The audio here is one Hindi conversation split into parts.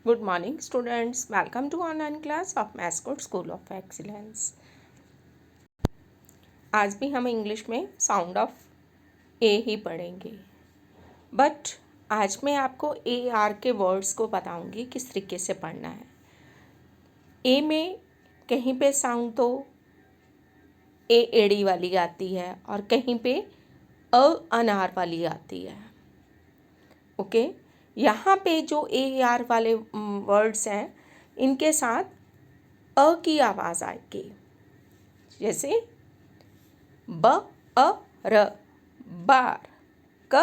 Good morning students, welcome to online class of Mascot School of Excellence। आज भी हम इंग्लिश में साउंड ऑफ ए ही पढ़ेंगे, बट आज मैं आपको ए आर के वर्ड्स को बताऊंगी किस तरीके से पढ़ना है। ए में कहीं पे साउंड तो ए एड़ी वाली आती है और कहीं पे अ अनार वाली आती है। ओके, यहाँ पे जो ए आर वाले वर्ड्स हैं इनके साथ अ की आवाज़ आएगी, जैसे ब अ र बार, क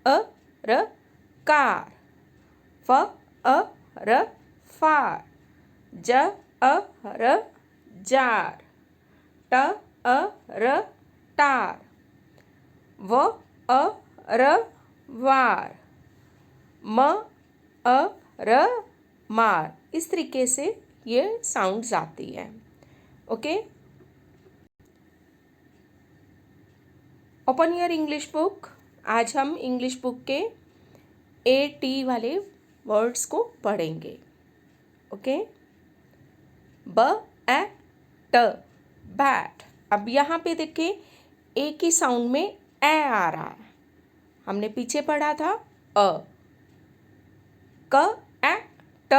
अ र कार, फ अ र फार, ज अ र जार, ट अ र टार, व अ र वार, म अ र मार। इस तरीके से ये साउंड्स आती हैं। Okay, open your English book. आज हम इंग्लिश बुक के ए टी वाले वर्ड्स को पढ़ेंगे। ओके, ब ए ट बैट। अब यहाँ पे देखिए ए की साउंड में ए आ रहा है, हमने पीछे पढ़ा था अ। क ए ट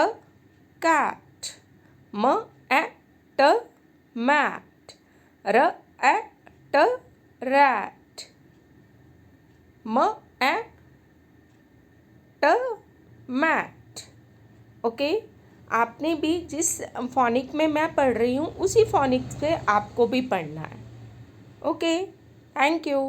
कैट, म ए ट मैट, र ए ट रैट, म ए ट मैट। ओके, आपने भी जिस फोनिक में मैं पढ़ रही हूँ उसी फोनिक से आपको भी पढ़ना है। Okay, thank you.